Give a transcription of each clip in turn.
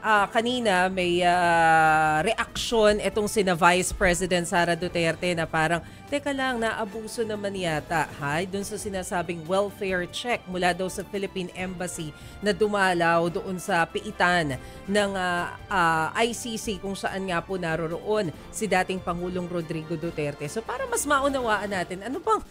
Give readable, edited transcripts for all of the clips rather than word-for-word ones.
kanina may reaksyon itong sina Vice President Sara Duterte na parang, teka lang, naabuso naman yata, dun sa sinasabing welfare check mula daw sa Philippine Embassy na dumalaw doon sa piitan ng ICC kung saan nga po naroroon si dating Pangulong Rodrigo Duterte. So para mas maunawaan natin, ano bang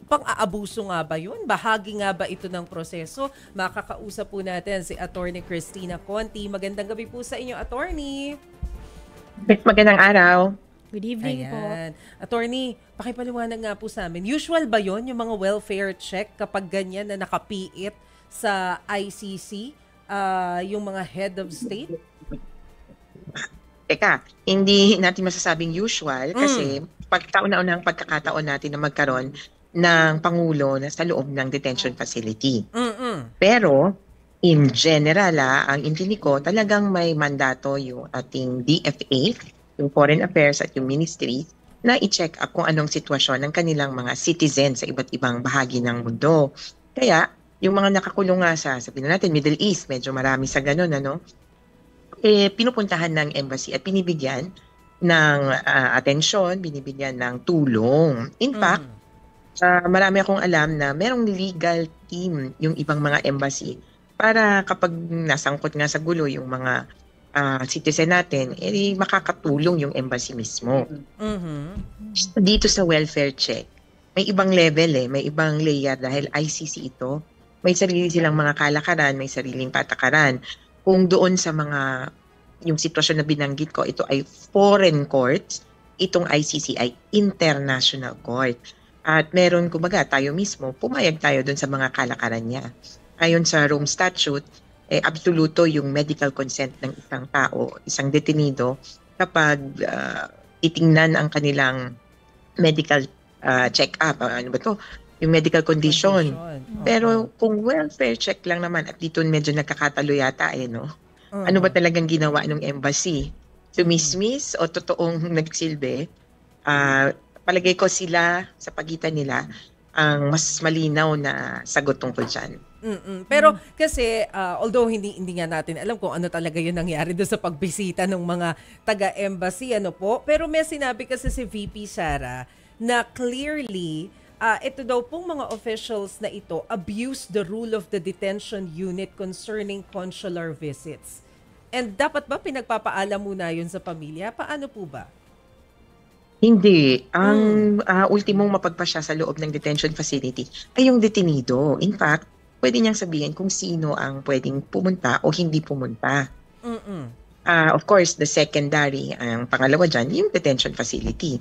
pang-aabuso nga ba yun? Bahagi nga ba ito ng proseso? Makakausap po natin si Attorney Cristina Conti. Magandang gabi po sa inyo, Attorney. Magandang araw. Good evening po. Attorney, pakipaliwanag nga po sa amin. Usual ba yon yung mga welfare check kapag ganyan na nakapiit sa ICC, yung mga head of state? Teka, hindi natin masasabing usual kasi pagkauna-unang pagkakataon natin na magkaroon ng Pangulo na sa loob ng detention facility. Pero, in general, ang intindi ko, talagang may mandato yung ating DFA, yung Foreign Affairs at yung Ministry, na i-check up kung anong sitwasyon ng kanilang mga citizens sa iba't ibang bahagi ng mundo. Kaya, yung mga nakakulong nga sa, sabihin natin, Middle East, medyo marami sa ganun, pinupuntahan ng embassy at binibigyan ng atensyon, binibigyan ng tulong. In fact, marami akong alam na merong legal team yung ibang mga embassy para kapag nasangkot nga sa gulo yung mga citizen natin, makakatulong yung embassy mismo. Dito sa welfare check, may ibang level may ibang layer dahil ICC ito. May sarili silang mga kalakaran, may sariling patakaran. Kung doon sa yung sitwasyon na binanggit ko, ito ay foreign courts, itong ICC ay international court. At meron, kumbaga, tayo mismo, pumayag tayo doon sa mga kalakaran niya. Ayon sa Rome Statute, absoluto yung medical consent ng isang tao, isang detenido, kapag titingnan ang kanilang medical check-up, yung medical condition. Pero kung welfare check lang naman, at dito medyo nagkakatalo yata, ano ba talagang ginawa ng embassy? Sumismis o totoong nagsilbi? Palagay ko sila, sa pagitan nila, ang mas malinaw na sagot tungkol dyan. Pero kasi, although hindi nga natin alam kung ano talaga yung nangyari doon sa pagbisita ng mga taga-embassy, pero may sinabi kasi si VP Sara na clearly, ito daw pong mga officials na ito abuse the rule of the detention unit concerning consular visits. And dapat ba pinagpapaalam muna yun sa pamilya? Paano po ba? Hindi. Ang ultimong mapagpasya sa loob ng detention facility ay yung detenido. In fact, pwede niyang sabihin kung sino ang pwedeng pumunta o hindi pumunta. Of course, the secondary, ang pangalawa dyan, yung detention facility.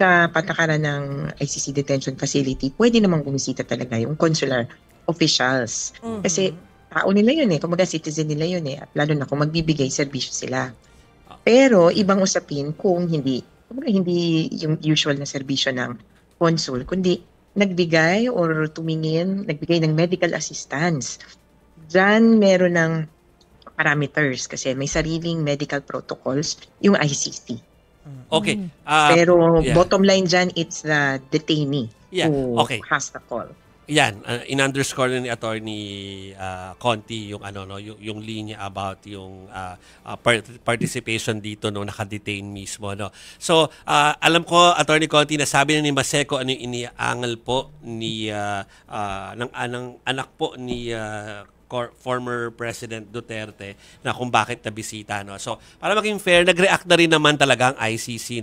Sa patakaran ng ICC detention facility, pwede namang bumisita talaga yung consular officials. Kasi tao nila yun kumbaga citizen nila yun at lalo na kung magbibigay serbisyo sila. Pero ibang usapin kung hindi, kumbaga hindi yung usual na serbisyo ng consul, kundi nagbigay or tumingin, nagbigay ng medical assistance. Diyan meron ng parameters kasi may sariling medical protocols yung ICC. Okay. Pero bottom line dyan, it's the detainee who has the call. Yan, in-underscore ni Attorney Conti yung yung linya about yung participation dito nakadetain mismo So, alam ko Attorney Conti na sabi na ni Maseco ano yung iniangal po ni ng anak po ni former President Duterte na kung bakit nabisita So para maging fair, nag-react na rin naman talaga ang ICC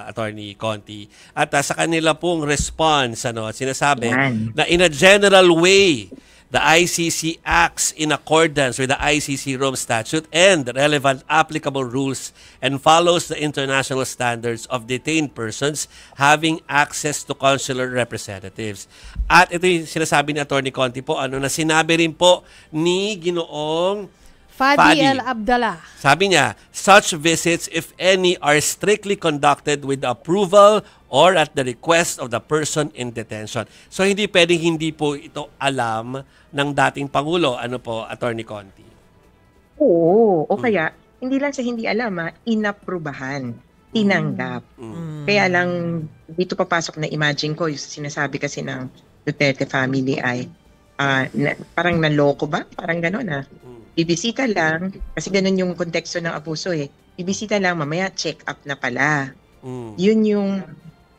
Attorney Conti. At sa kanila pong response sinasabi na in a general way the ICC acts in accordance with the ICC Rome Statute and the relevant applicable rules and follows the international standards of detained persons having access to consular representatives. At ito yung sinasabi ni Attorney Conti po, na sinabi rin po ni Ginoong Fadi El-Abdallah. Sabi niya, such visits, if any, are strictly conducted with the approval or at the request of the person in detention. So hindi pwedeng hindi po ito alam ng dating Pangulo. Ano po, Attorney Conti? Oo. O kaya, hindi lang sa hindi alam, inaprubahan, tinanggap. Kaya lang, dito papasok na imagine ko, yung sinasabi kasi ng Duterte family ay parang naloko ba? Parang gano'n bibisita lang, kasi ganun yung konteksto ng abuso eh. Bibisita lang, mamaya check up na pala. Yun yung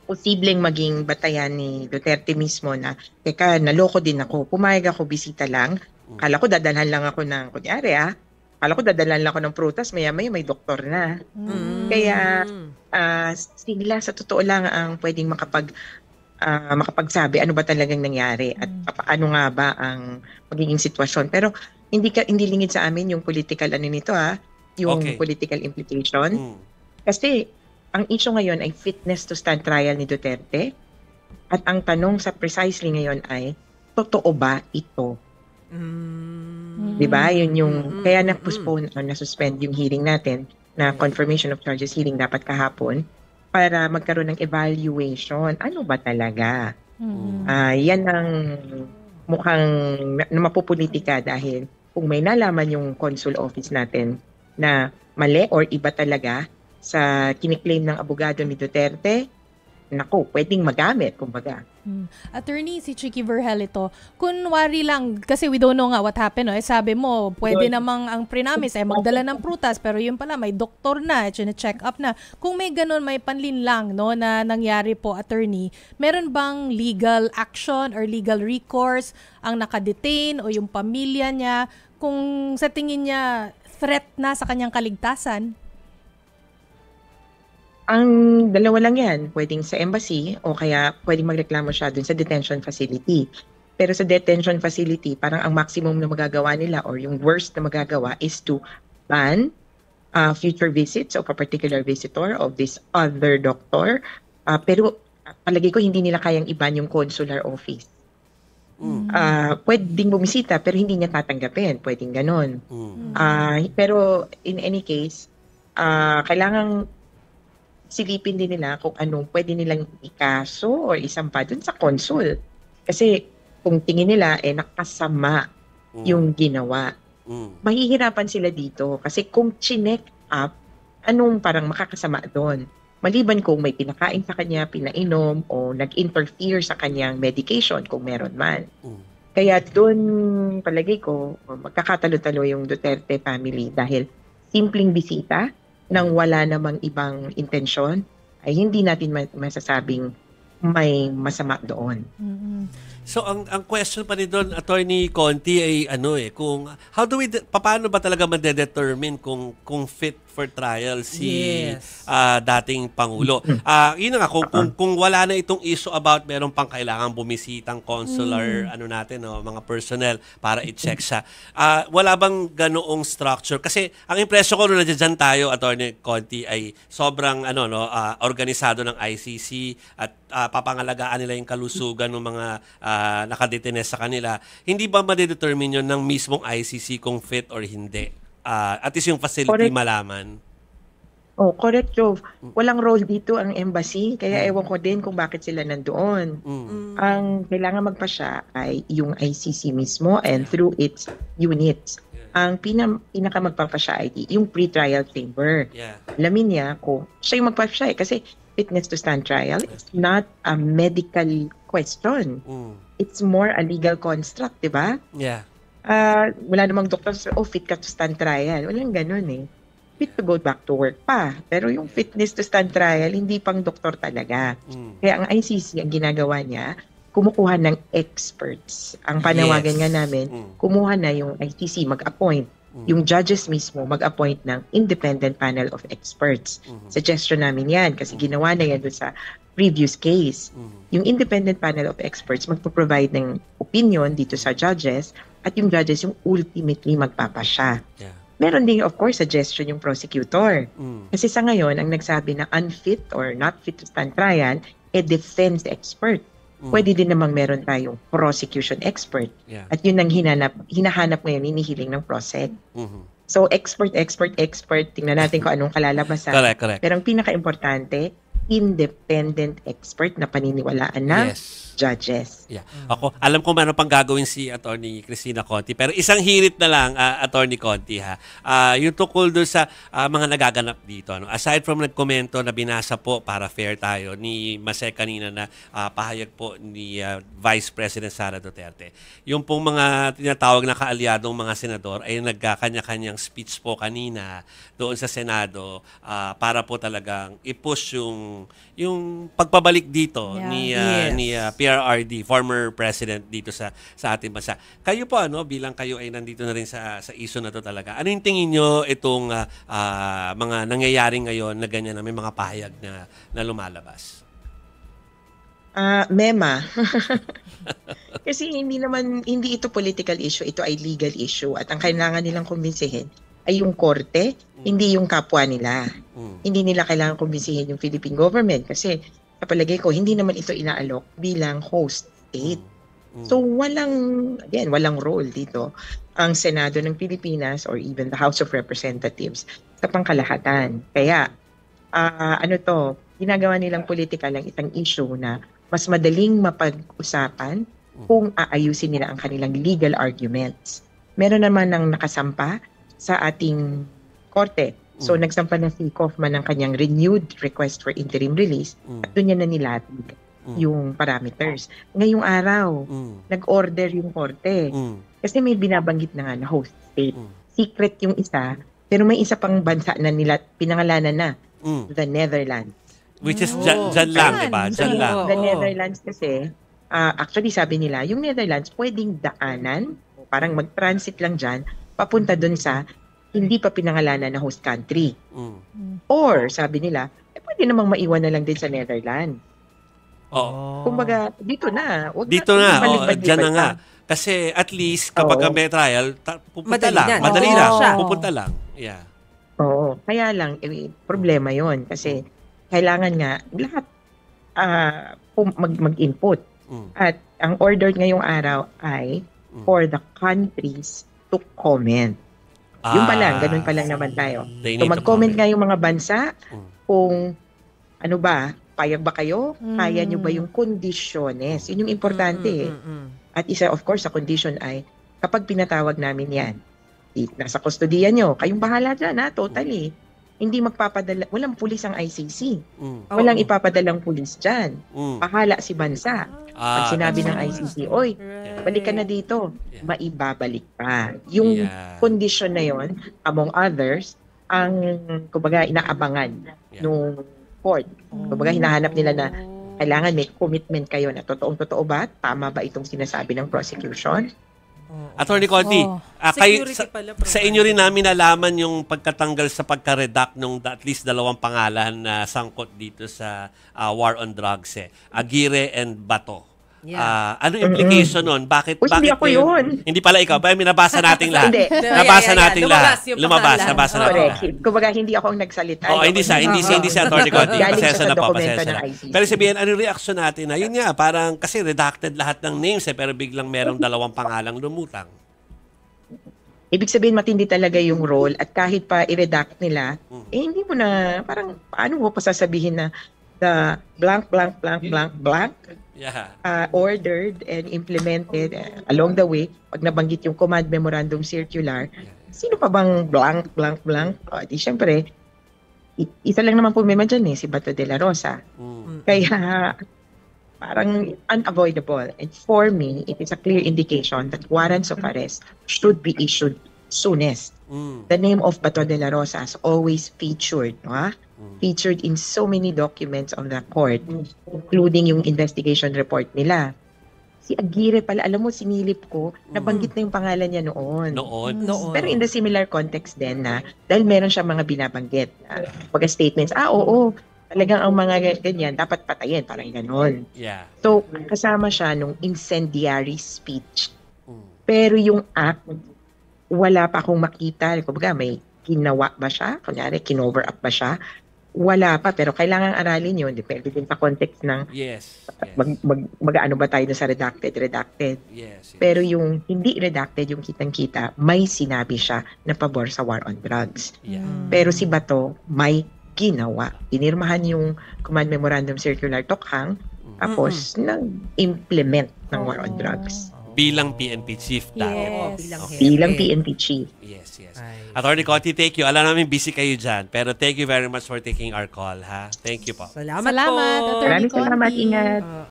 posibleng maging batayan ni Duterte mismo na, teka, naloko din ako, pumayag ako, bisita lang. Kala ko dadalhan lang ako ng, kunyari kala ko dadalhan lang ako ng prutas, maya-maya may doktor na. Kaya sila sa totoo lang ang pwedeng makapagsabi ano ba talagang nangyari at paano nga ba ang magiging sitwasyon. Pero hindi lingid sa amin yung political nito yung political implication. Kasi ang issue ngayon ay fitness to stand trial ni Duterte at ang tanong sa precisely ngayon ay totoo ba ito? Diba? Yun yung kaya na-postpone o na-suspend yung hearing natin na confirmation of charges hearing dapat kahapon para magkaroon ng evaluation. Ano ba talaga? Yan ang mukhang na mapupolitika dahil kung may nalaman yung consul office natin na mali or iba talaga sa kiniklaim ng abogado ni Duterte, naku, pwedeng magamit, kumbaga. Attorney, si Chicky Vergel ito, kunwari lang, kasi we don't know nga what happened, no? Sabi mo, pwede namang ang prenamis ay magdala ng prutas, pero yun pala, may doktor na, check up na. Kung may ganun, may panlinlang, no, na nangyari po, attorney, meron bang legal action or legal recourse ang nakadetain o yung pamilya niya, kung sa tingin niya, threat na sa kanyang kaligtasan? Ang dalawa lang yan, pwedeng sa embassy o kaya pwedeng magreklamo siya dun sa detention facility. Pero sa detention facility, parang ang maximum na magagawa nila or yung worst na magagawa is to ban future visits of a particular visitor of this other doctor. Pero palagi ko hindi nila kayang iban yung consular office. Pwedeng bumisita pero hindi niya tatanggapin. Pwedeng ganon. Pero in any case, kailangang silipin din nila kung anong pwede nilang ikaso or isampa dun sa consul. Kasi kung tingin nila nakasama yung ginawa. Mahihirapan sila dito kasi kung chinek up, anong parang makakasama doon? Maliban kung may pinakain sa kanya, pinainom o nag-interfere sa kanyang medication kung meron man. Kaya doon palagi ko magkakatalo-talo yung Duterte family dahil simpleng bisita nang wala namang ibang intensyon, ay hindi natin masasabing may masama doon. So ang question pa rin doon, Attorney Conti, ay kung paano ba talaga ma-determine kung fit for trial si dating Pangulo? Yun na nga, kung wala na itong issue about meron pang kailangan bumisitang consular mga personnel para i-check siya. Wala bang ganoong structure? Kasi ang impression ko nung nandiyan tayo, Attorney Conti, ay sobrang organisado ng ICC at papangalagaan nila yung kalusugan ng mga nakadetine sa kanila. Hindi ba ma-determine yun ng mismong ICC kung fit or hindi? At least yung facility malaman. Correct, Jove. Walang role dito ang embassy, kaya ewan ko din kung bakit sila nandoon. Ang kailangan magpasya ay yung ICC mismo and through its units. Ang pinaka magpapasya ay yung pre-trial chamber. Alamin niya kung siya yung magpapasya kasi fitness to stand trial is not a medical question. It's more a legal construct, di ba? Wala namang doktor fit ka to stand trial. Walang ganun fit to go back to work pa. Pero yung fitness to stand trial, hindi pang doktor talaga. Kaya ang ICC, ang ginagawa niya, kumukuha ng experts. Ang panawagan nga namin, kumuha na yung ICC mag-appoint. Yung judges mismo mag-appoint ng independent panel of experts. Suggestion namin yan kasi ginawa na yan doon sa previous case. Yung independent panel of experts magpo-provide ng opinion dito sa judges at yung judges yung ultimately magpapasya. Meron din of course suggestion yung prosecutor. Kasi sa ngayon ang nagsabi na unfit or not fit to stand trial defense expert. Pwede din namang meron tayong prosecution expert. At yun ang hinahanap ngayon, hinihiling ng prosec. So expert, tingnan natin kung anong kalalabasan. Correct. Pero ang pinaka-importante, independent expert na paniniwalaan ng judges. Yeah. Ako, alam ko meron pang gagawin si Attorney Cristina Conti, pero isang hirit na lang, Attorney Conti, ha. Yung tungkol doon sa mga nagaganap dito. Ano? Aside from nagkomento na binasa po para fair tayo ni Mase kanina na pahayag po ni Vice President Sara Duterte. Yung pong mga tinatawag na kaalyadong mga senador ay nagkakanya-kanyang speech po kanina doon sa Senado para po talagang i-push yung pagpabalik dito ni PRRD, former president dito sa ating bansa. Kayo po bilang kayo ay nandito na rin sa issue na to talaga. Ano yung tingin nyo itong mga nangyayari ngayon na ganyan na may mga pahayag na lumalabas? Mema. Kasi hindi ito political issue, ito ay legal issue at ang kailangan nilang kumbinsihin ay yung korte, hindi yung kapwa nila. Hindi nila kailangan kumbinsihin yung Philippine government kasi sa palagay ko, hindi naman ito inaalok bilang host state. So walang role dito ang Senado ng Pilipinas or even the House of Representatives sa pangkalahatan. Kaya, ginagawa nilang politika lang isang issue na mas madaling mapag-usapan kung aayusin nila ang kanilang legal arguments. Meron naman ng nakasampa sa ating korte. So, nagsampa na si Kaufman ng kanyang renewed request for interim release at doon niya na nilatig yung parameters. Ngayong araw, nag-order yung korte. Kasi may binabanggit na nga na host state. Secret yung isa, pero may isa pang bansa na nila pinangalanan na, the Netherlands. Which is dyan lang, diba? Dyan lang. The Netherlands kasi, actually sabi nila, yung Netherlands pwedeng daanan, parang mag-transit lang dyan, papunta dun sa hindi pa pinangalanan na host country. Or, sabi nila, pwede namang maiwan na lang din sa Netherlands. Kumbaga, dito na. Dito na, dyan na nga. Kasi at least, kapag may trial, pupunta lang. Madali lang. Pupunta lang. Yeah. Oo. Kaya lang, problema yon kasi kailangan nga lahat mag-input. At ang order ngayong araw ay for the countries to comment. Yung pa lang, ganun pa lang naman tayo. So mag-comment nga yung mga bansa kung payag ba kayo? Kaya nyo ba yung kondisyones? Yun yung importante At isa, of course, sa condition ay kapag pinatawag namin yan, nasa kustodiya nyo, kayong bahala dyan totally. Hindi magpapadala, walang pulis ang ICC. Walang ipapadalang pulis dyan. Pahala si bansa. Pag sinabi ng ICC, oy, balik ka na dito, maibabalik pa. Yung condition na yon, among others, ang kumbaga inaabangan nung court. Kumbaga hinahanap nila na kailangan may commitment kayo na totoong-totoo ba? Tama ba itong sinasabi ng prosecution? Attorney Conti, sa inyo rin namin nalaman yung pagkatanggal sa pagka-redact ng at least 2 pangalan na sangkot dito sa war on drugs Aguirre and Bato. Ano implication nun? Bakit hindi ako yun. Hindi pala ikaw. Ba minabasa nating lahat. Nabasa nating lahat. Nabasa natin. Kumbaga hindi ako ang nagsalita. Hindi si Attorney Conti. Pasensya na po. Pero sabihin, ano yung reaction natin? Yun nga, parang kasi redacted lahat ng names pero biglang merong 2 pangalang lumutang. Ibig sabihin matindi talaga yung role at kahit pa i-redact nila, hindi mo na, parang paano mo pa sasabihin na the blank ordered and implemented along the way, pag nabanggit yung command memorandum circular, sino pa bang blank? Di syempre, isa lang naman problema dyan si Bato de la Rosa. Kaya, parang unavoidable. And for me, it is a clear indication that warrants of arrest should be issued soonest. The name of Bato de la Rosa has always featured, featured in so many documents of the court, including yung investigation report nila. Si Aguirre pala, alam mo, sinilip ko, nabanggit na yung pangalan niya noon. Pero in the similar context din na, dahil meron siya mga binabanggit, mga statements, oo, talagang ang mga ganyan, dapat patayin, parang ganon. So, kasama siya nung incendiary speech. Pero yung act, wala pa akong makita. Kumbaga, may ginawa ba siya? Kunyari, kinover up ba siya? Wala pa, pero kailangan aralin yun. Depende din sa context ng mag-ano ba tayo sa redacted. Pero yung hindi redacted, yung kitang-kita, may sinabi siya na pabor sa war on drugs. Pero si Bato, may ginawa. Inirmahan yung Command Memorandum Circular Tokhang, Tapos nag-implement ng war on drugs. Bilang PNP chief daw. Yes. Bilang PNP chief. Yes, yes. Ay. Attorney Conti, thank you. Alam namin busy kayo dyan, pero thank you very much for taking our call, ha? Thank you po. Salamat, Salamat, po. Attorney Maraming salamat, Conti. ingat.